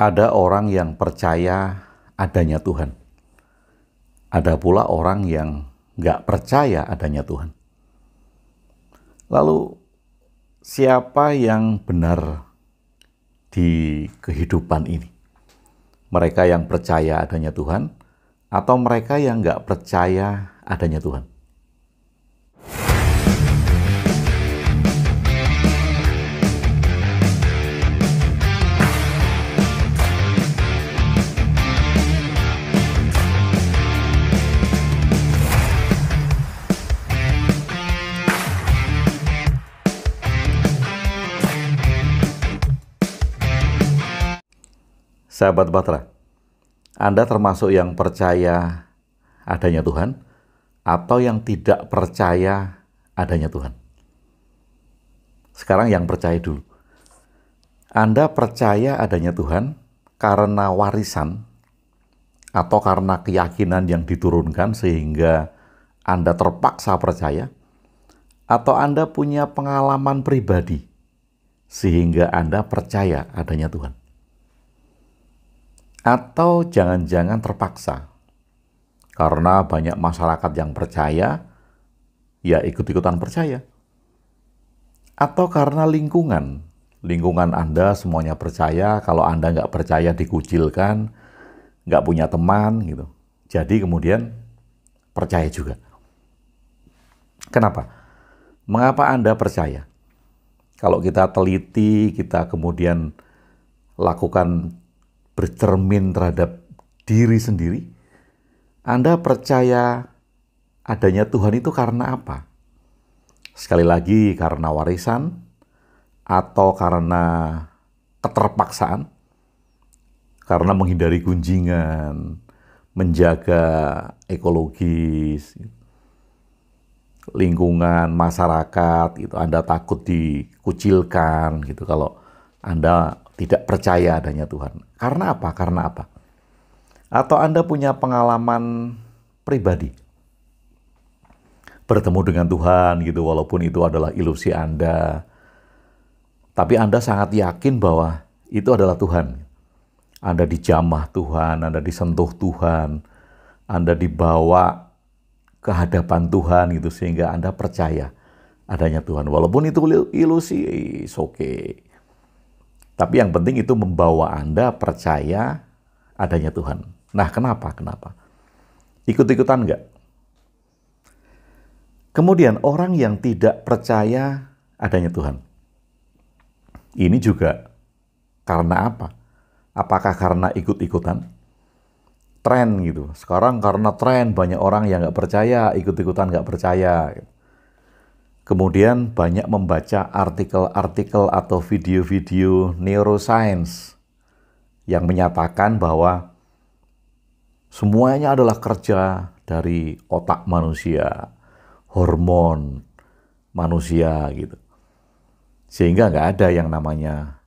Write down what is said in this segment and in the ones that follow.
Ada orang yang percaya adanya Tuhan. Ada pula orang yang nggak percaya adanya Tuhan. Lalu, siapa yang benar di kehidupan ini? Mereka yang percaya adanya Tuhan, atau mereka yang nggak percaya adanya Tuhan? Sahabat Batra, Anda termasuk yang percaya adanya Tuhan atau yang tidak percaya adanya Tuhan? Sekarang yang percaya dulu. Anda percaya adanya Tuhan karena warisan atau karena keyakinan yang diturunkan sehingga Anda terpaksa percaya, atau Anda punya pengalaman pribadi sehingga Anda percaya adanya Tuhan? Atau jangan-jangan terpaksa, karena banyak masyarakat yang percaya, ya ikut-ikutan percaya. Atau karena lingkungan Anda semuanya percaya, kalau Anda nggak percaya dikucilkan, nggak punya teman gitu. Jadi kemudian percaya juga. Kenapa? Mengapa Anda percaya? Kalau kita teliti, kita kemudian lakukan bercermin terhadap diri sendiri, Anda percaya adanya Tuhan itu karena apa? Sekali lagi, karena warisan atau karena keterpaksaan, karena menghindari gunjingan, menjaga ekologis, lingkungan, masyarakat, itu Anda takut dikucilkan gitu kalau Anda tidak percaya adanya Tuhan. Karena apa? Karena apa? Atau Anda punya pengalaman pribadi bertemu dengan Tuhan gitu, walaupun itu adalah ilusi Anda, tapi Anda sangat yakin bahwa itu adalah Tuhan. Anda dijamah Tuhan, Anda disentuh Tuhan, Anda dibawa ke hadapan Tuhan gitu, sehingga Anda percaya adanya Tuhan. Walaupun itu ilusi, it's okay. Tapi yang penting itu membawa Anda percaya adanya Tuhan. Nah, kenapa? Ikut-ikutan enggak? Kemudian orang yang tidak percaya adanya Tuhan, ini juga karena apa? Apakah karena ikut-ikutan? Tren gitu. Sekarang karena tren, banyak orang yang nggak percaya, ikut-ikutan nggak percaya. Kemudian banyak membaca artikel-artikel atau video-video neuroscience yang menyatakan bahwa semuanya adalah kerja dari otak manusia, hormon manusia gitu. Sehingga nggak ada yang namanya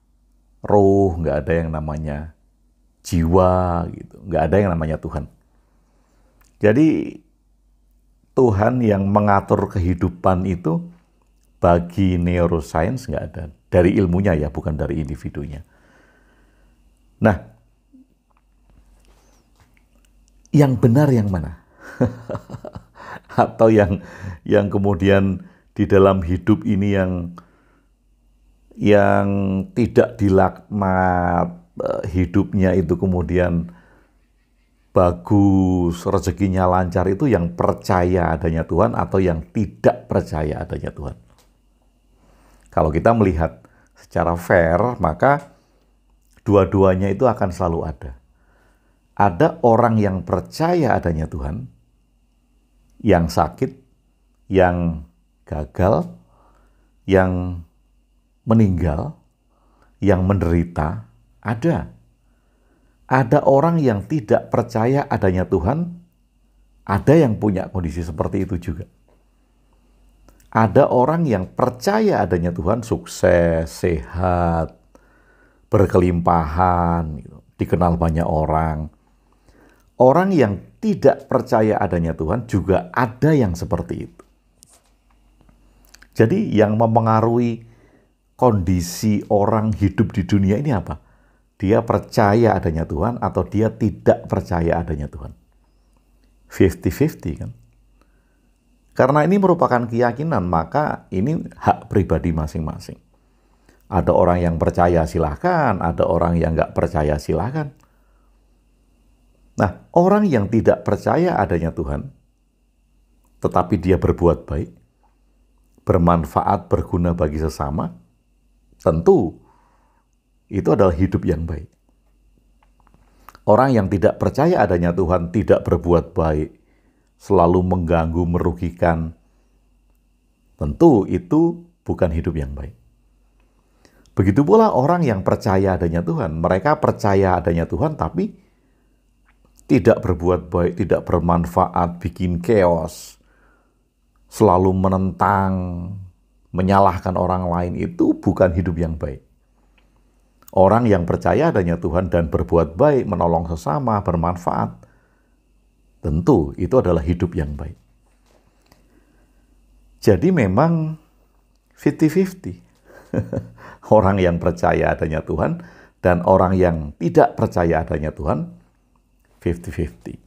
roh, nggak ada yang namanya jiwa gitu, nggak ada yang namanya Tuhan. Jadi Tuhan yang mengatur kehidupan itu bagi neuroscience nggak ada. Dari ilmunya ya, bukan dari individunya. Nah, yang benar yang mana? Atau yang kemudian di dalam hidup ini yang tidak dilaknat, hidupnya itu kemudian bagus, rezekinya lancar, itu yang percaya adanya Tuhan atau yang tidak percaya adanya Tuhan? Kalau kita melihat secara fair, maka dua-duanya itu akan selalu ada. Ada orang yang percaya adanya Tuhan, yang sakit, yang gagal, yang meninggal, yang menderita, ada. Ada orang yang tidak percaya adanya Tuhan, ada yang punya kondisi seperti itu juga. Ada orang yang percaya adanya Tuhan, sukses, sehat, berkelimpahan, dikenal banyak orang. Orang yang tidak percaya adanya Tuhan juga ada yang seperti itu. Jadi yang mempengaruhi kondisi orang hidup di dunia ini apa? dia percaya adanya Tuhan atau dia tidak percaya adanya Tuhan. 50-50 kan. Karena ini merupakan keyakinan, maka ini hak pribadi masing-masing. Ada orang yang percaya silahkan, ada orang yang nggak percaya silahkan. Nah, orang yang tidak percaya adanya Tuhan, tetapi dia berbuat baik, bermanfaat, berguna bagi sesama, tentu itu adalah hidup yang baik. Orang yang tidak percaya adanya Tuhan, tidak berbuat baik, selalu mengganggu, merugikan, tentu itu bukan hidup yang baik. Begitu pula orang yang percaya adanya Tuhan. Mereka percaya adanya Tuhan tapi tidak berbuat baik, tidak bermanfaat, bikin chaos, selalu menentang, menyalahkan orang lain, itu bukan hidup yang baik. Orang yang percaya adanya Tuhan dan berbuat baik, menolong sesama, bermanfaat, tentu itu adalah hidup yang baik. Jadi memang 50-50. Orang yang percaya adanya Tuhan dan orang yang tidak percaya adanya Tuhan, 50-50.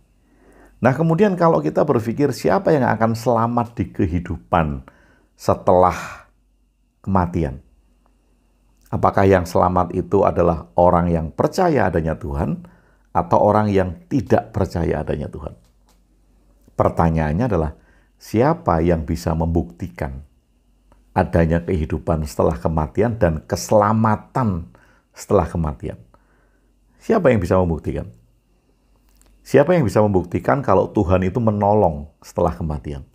Nah, kemudian kalau kita berpikir siapa yang akan selamat di kehidupan setelah kematian? Apakah yang selamat itu adalah orang yang percaya adanya Tuhan atau orang yang tidak percaya adanya Tuhan? Pertanyaannya adalah, siapa yang bisa membuktikan adanya kehidupan setelah kematian dan keselamatan setelah kematian? Siapa yang bisa membuktikan? Siapa yang bisa membuktikan kalau Tuhan itu menolong setelah kematian?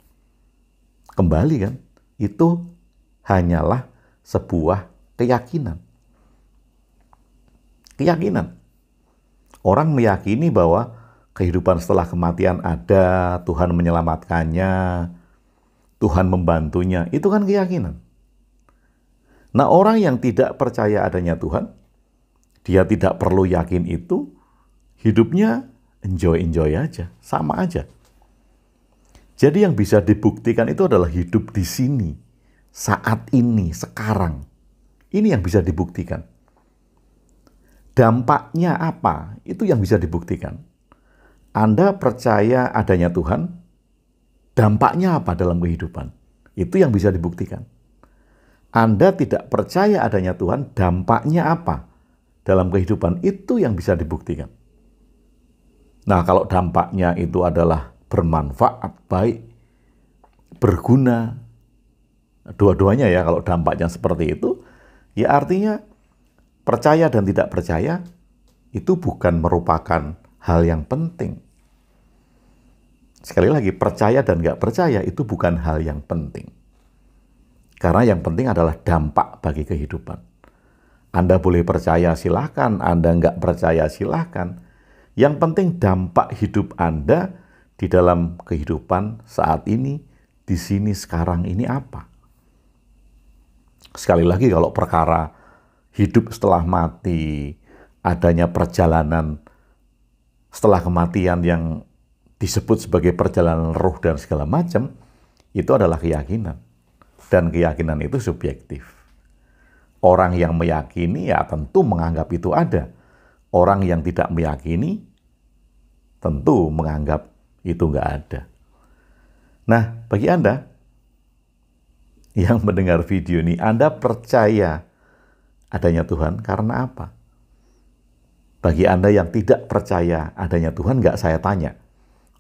Kembali kan, itu hanyalah sebuah keyakinan. Keyakinan. Orang meyakini bahwa kehidupan setelah kematian ada, Tuhan menyelamatkannya, Tuhan membantunya, itu kan keyakinan. Nah, orang yang tidak percaya adanya Tuhan, dia tidak perlu yakin itu, hidupnya enjoy-enjoy aja, sama aja. Jadi yang bisa dibuktikan itu adalah hidup di sini, saat ini, sekarang. Ini yang bisa dibuktikan. Dampaknya apa? Itu yang bisa dibuktikan. Anda percaya adanya Tuhan, dampaknya apa dalam kehidupan? Itu yang bisa dibuktikan. Anda tidak percaya adanya Tuhan, dampaknya apa dalam kehidupan? Itu yang bisa dibuktikan. Nah, kalau dampaknya itu adalah bermanfaat, baik, berguna, dua-duanya ya, kalau dampaknya seperti itu, ya artinya percaya dan tidak percaya itu bukan merupakan hal yang penting. Sekali lagi, percaya dan nggak percaya itu bukan hal yang penting. Karena yang penting adalah dampak bagi kehidupan. Anda boleh percaya silahkan, Anda nggak percaya silahkan. Yang penting dampak hidup Anda di dalam kehidupan saat ini, di sini, sekarang ini apa? Sekali lagi, kalau perkara hidup setelah mati, adanya perjalanan setelah kematian yang disebut sebagai perjalanan roh dan segala macam, itu adalah keyakinan. Dan keyakinan itu subjektif. Orang yang meyakini ya tentu menganggap itu ada. Orang yang tidak meyakini tentu menganggap itu nggak ada. Nah, bagi Anda yang mendengar video ini, Anda percaya adanya Tuhan karena apa? Bagi Anda yang tidak percaya adanya Tuhan, nggak saya tanya.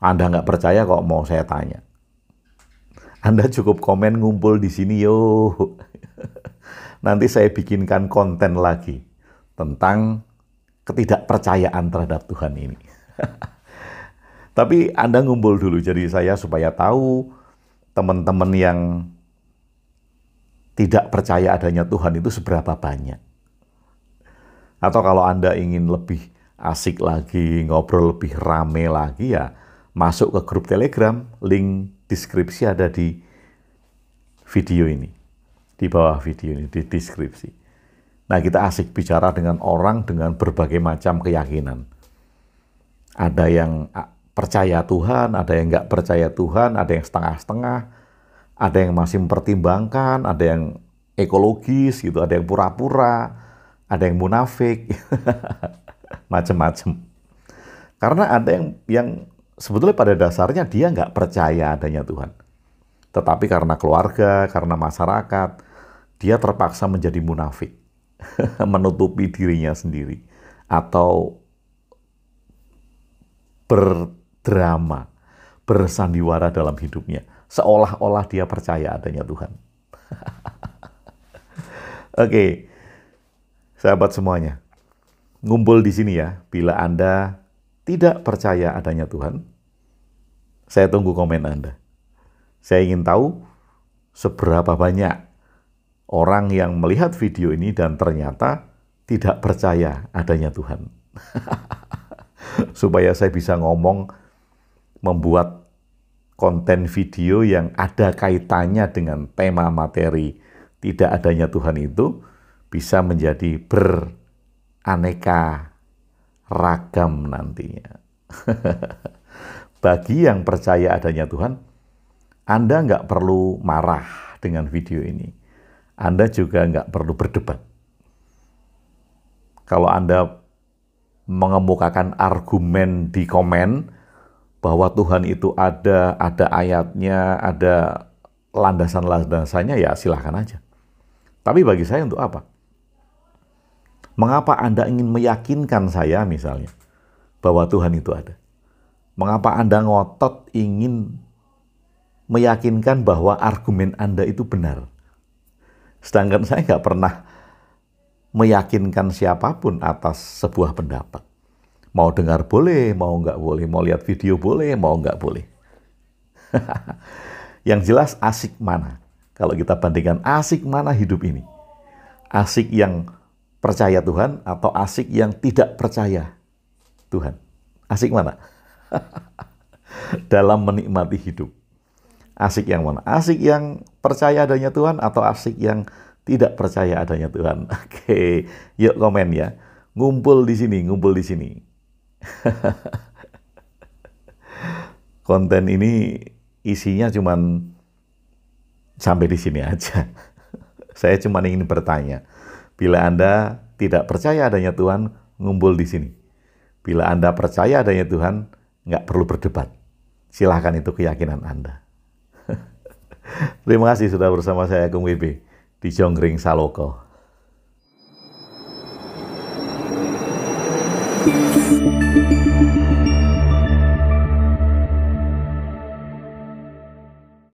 Anda nggak percaya kok mau saya tanya. Anda cukup komen ngumpul di sini yo. Nanti saya bikinkan konten lagi tentang ketidakpercayaan terhadap Tuhan ini. Tapi Anda ngumpul dulu, jadi saya supaya tahu teman-teman yang tidak percaya adanya Tuhan itu seberapa banyak. Atau kalau Anda ingin lebih asik lagi, ngobrol lebih rame lagi, ya masuk ke grup Telegram, link deskripsi ada di video ini. Di bawah video ini, di deskripsi. Nah, kita asik bicara dengan orang dengan berbagai macam keyakinan. Ada yang percaya Tuhan, ada yang nggak percaya Tuhan, ada yang setengah-setengah, ada yang masih mempertimbangkan, ada yang ekologis gitu, ada yang pura-pura, ada yang munafik, macam-macam. Karena ada yang sebetulnya pada dasarnya dia nggak percaya adanya Tuhan. Tetapi karena keluarga, karena masyarakat, dia terpaksa menjadi munafik. Menutupi dirinya sendiri. Atau berdrama, bersandiwara dalam hidupnya. Seolah-olah dia percaya adanya Tuhan. Oke, sahabat semuanya. Ngumpul di sini ya, bila Anda tidak percaya adanya Tuhan, saya tunggu komen Anda. Saya ingin tahu seberapa banyak orang yang melihat video ini dan ternyata tidak percaya adanya Tuhan. Supaya saya bisa ngomong, membuat konten video yang ada kaitannya dengan tema materi tidak adanya Tuhan itu bisa menjadi beraneka ragam nantinya. Bagi yang percaya adanya Tuhan, Anda nggak perlu marah dengan video ini. Anda juga nggak perlu berdebat. Kalau Anda mengemukakan argumen di komen bahwa Tuhan itu ada ayatnya, ada landasan-landasannya, ya silahkan aja. Tapi bagi saya untuk apa? Mengapa Anda ingin meyakinkan saya misalnya bahwa Tuhan itu ada? Mengapa Anda ngotot ingin meyakinkan bahwa argumen Anda itu benar? Sedangkan saya nggak pernah meyakinkan siapapun atas sebuah pendapat. Mau dengar boleh, mau nggak boleh. Mau lihat video boleh, mau nggak boleh. Yang jelas asik mana? Kalau kita bandingkan asik mana hidup ini? Asik yang percaya Tuhan atau asik yang tidak percaya Tuhan? Asik mana? Dalam menikmati hidup. Asik yang mana? Asik yang percaya adanya Tuhan atau asik yang tidak percaya adanya Tuhan? Oke, yuk komen ya. Ngumpul di sini, ngumpul di sini. Konten ini isinya cuman sampai di sini aja. Saya cuma ingin bertanya. Bila Anda tidak percaya adanya Tuhan, ngumpul di sini. Bila Anda percaya adanya Tuhan, nggak perlu berdebat. Silahkan, itu keyakinan Anda. Terima kasih sudah bersama saya, Kung WB, di Jonggring Saloko.